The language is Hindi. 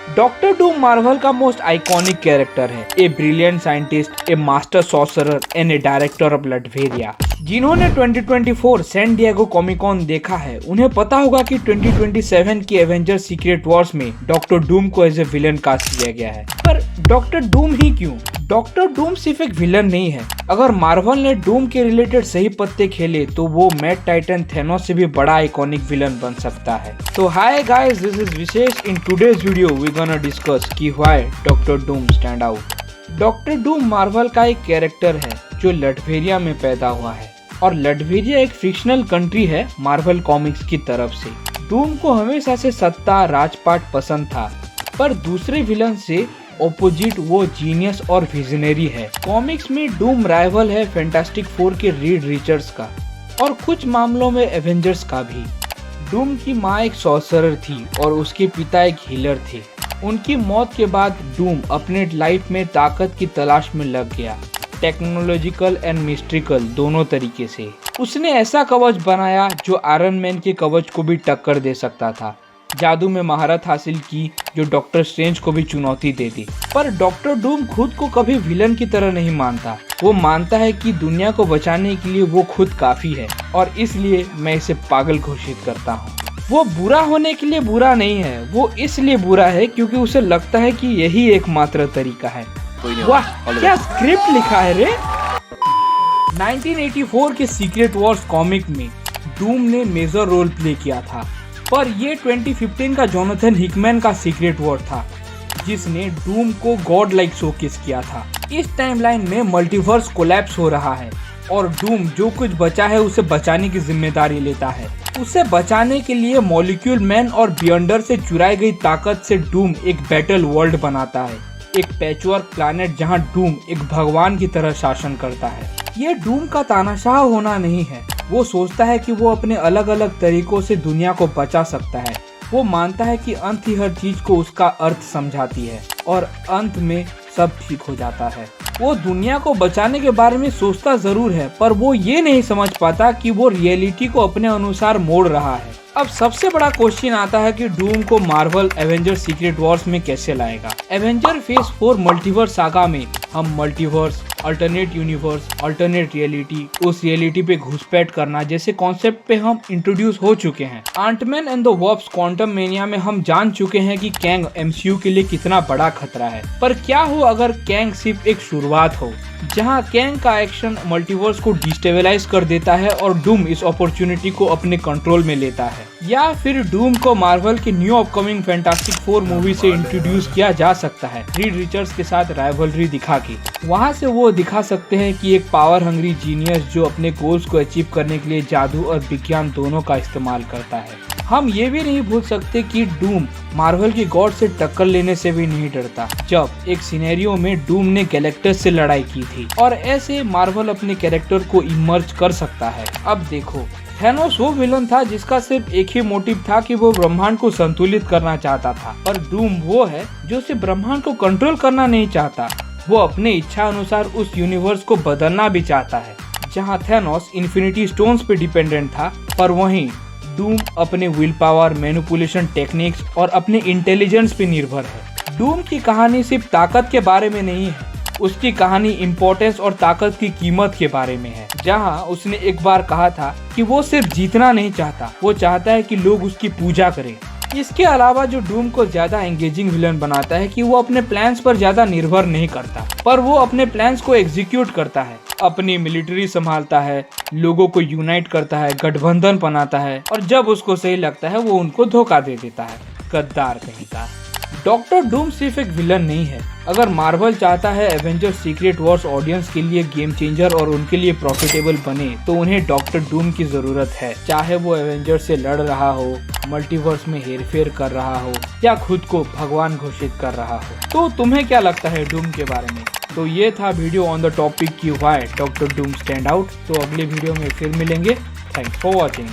डॉक्टर डूम मार्वल का मोस्ट आइकॉनिक कैरेक्टर है, a brilliant scientist, a master sorcerer and a director of Latveria. जिन्होंने 2024 सैन डिएगो कॉमिक कॉन देखा है उन्हें पता होगा कि 2027 की एवेंजर सीक्रेट वॉर्स में डॉक्टर डूम को एज ए विलन कास्ट किया गया है। पर डॉक्टर डूम ही क्यों? डॉक्टर डूम सिर्फ एक विलन नहीं है। अगर मार्वल ने डूम के रिलेटेड सही पत्ते खेले तो वो मैड टाइटन थेनोस से भी बड़ा आइकॉनिक विलन बन सकता है। तो hi guys, this is Vishesh. In today's video we gonna discuss कि why Doctor Doom stand out. Doctor Doom Marvel का एक कैरेक्टर है जो लटवेरिया में पैदा हुआ है और लटवेरिया एक फिक्शनल कंट्री है मार्वल कॉमिक्स की तरफ से। डूम को हमेशा से सत्ता राजपाट पसंद था, पर दूसरे विलन से ऑपोजिट वो जीनियस और विजनरी है। कॉमिक्स में डूम राइवल है फैंटास्टिक फोर के रीड रिचर्ड्स का और कुछ मामलों में एवेंजर्स का भी। डूम की माँ एक सॉर्सरर थी और उसके पिता एक हीलर थे। उनकी मौत के बाद डूम अपने लाइफ में ताकत की तलाश में लग गया, टेक्नोलॉजिकल एंड मिस्ट्रिकल दोनों तरीके से। उसने ऐसा कवच बनाया जो आयरन मैन के कवच को भी टक्कर दे सकता था। जादू में महारत हासिल की जो डॉक्टर स्ट्रेंज को भी चुनौती दे दी। पर डॉक्टर डूम खुद को कभी विलन की तरह नहीं मानता। वो मानता है कि दुनिया को बचाने के लिए वो खुद काफी है और इसलिए मैं इसे पागल घोषित करता हूँ। वो बुरा होने के लिए बुरा नहीं है, वो इसलिए बुरा है क्योंकि उसे लगता है कि यही एकमात्र तरीका है। वाह, क्या स्क्रिप्ट लिखा है रे। 1984 के सीक्रेट वॉर्स कॉमिक में डूम ने मेजर रोल प्ले किया था, पर ये 2015 का जोनाथन हिकमैन का सीक्रेट वॉर था जिसने डूम को गॉड लाइक शोकेस किया था। इस टाइमलाइन में मल्टीवर्स कोलैप्स हो रहा है और डूम जो कुछ बचा है उसे बचाने की जिम्मेदारी लेता है। उसे बचाने के लिए मॉलिक्यूल मैन और बियंडर से चुराई गई ताकत से डूम एक बैटल वर्ल्ड बनाता है, एक पैचवर्क प्लैनेट जहां डूम एक भगवान की तरह शासन करता है। ये डूम का तानाशाह होना नहीं है, वो सोचता है कि वो अपने अलग अलग तरीकों से दुनिया को बचा सकता है। वो मानता है कि अंत ही हर चीज को उसका अर्थ समझाती है और अंत में सब ठीक हो जाता है। वो दुनिया को बचाने के बारे में सोचता जरूर है, पर वो ये नहीं समझ पाता कि वो रियलिटी को अपने अनुसार मोड़ रहा है। अब सबसे बड़ा क्वेश्चन आता है कि डूम को मार्वल एवेंजर सीक्रेट वॉर्स में कैसे लाएगा। एवेंजर फेज 4 मल्टीवर्स सागा में हम multiverse, alternate universe, alternate reality, उस रियलिटी पे घुसपैठ करना जैसे कॉन्सेप्ट पे हम इंट्रोड्यूस हो चुके हैं। आंटमैन एंड द वॉर्प्स क्वांटम मेनिया में हम जान चुके हैं कि कैंग एमसीयू के लिए कितना बड़ा खतरा है। पर क्या हो अगर कैंग सिर्फ एक शुरुआत हो, जहां कैंग का एक्शन मल्टीवर्स को डिस्टेबलाइज कर देता है और डूम इस अपॉर्चुनिटी को अपने कंट्रोल में लेता है। या फिर डूम को मार्वल की new upcoming fantastic four movie से इंट्रोड्यूस किया जा सकता है, रीड रिचर्ड्स के साथ राइवलरी दिखा के। वहां से वो दिखा सकते हैं कि एक पावर हंग्री जीनियस जो अपने गोल्स को अचीव करने के लिए जादू और विज्ञान दोनों का इस्तेमाल करता है। हम ये भी नहीं भूल सकते कि डूम मार्वल की गॉड से टक्कर लेने से भी नहीं डरता, जब एक सिनेरियो में डूम ने गैलेक्टस से लड़ाई की थी। और ऐसे मार्वल अपने कैरेक्टर को इमर्ज कर सकता है। अब देखो, थैनोस वो विलन था जिसका सिर्फ एक ही मोटिव था कि वो ब्रह्मांड को संतुलित करना चाहता था, पर डूम वो है जो सिर्फ ब्रह्मांड को कंट्रोल करना नहीं चाहता, वो अपने इच्छा अनुसार उस यूनिवर्स को बदलना भी चाहता है। जहाँ थैनोस इन्फिनिटी स्टोन्स पे डिपेंडेंट था, पर वहीं डूम अपने विल पावर, मैनिपुलेशन टेक्निक्स और अपने इंटेलिजेंस पे निर्भर है। डूम की कहानी सिर्फ ताकत के बारे में नहीं है, उसकी कहानी इम्पोर्टेंस और ताकत की कीमत के बारे में है। जहां उसने एक बार कहा था कि वो सिर्फ जीतना नहीं चाहता, वो चाहता है कि लोग उसकी पूजा करें। इसके अलावा जो डूम को ज्यादा एंगेजिंग विलन बनाता है कि वो अपने प्लान्स पर ज्यादा निर्भर नहीं करता, पर वो अपने प्लान्स को एग्जीक्यूट करता है, अपनी मिलिट्री संभालता है, लोगों को यूनाइट करता है, गठबंधन बनाता है और जब उसको सही लगता है वो उनको धोखा दे देता है। गद्दार कहीं का। डॉक्टर डूम सिर्फ एक विलन नहीं है। अगर मार्वल चाहता है एवेंजर सीक्रेट वॉर्स ऑडियंस के लिए गेम चेंजर और उनके लिए प्रॉफिटेबल बने, तो उन्हें डॉक्टर डूम की जरूरत है। चाहे वो एवेंजर से लड़ रहा हो, मल्टीवर्स में हेरफेर कर रहा हो या खुद को भगवान घोषित कर रहा हो। तो तुम्हें क्या लगता है डूम के बारे में? तो ये था वीडियो ऑन द टॉपिक की why Doctor Doom stand out. तो अगले वीडियो में फिर मिलेंगे। Thanks for watching.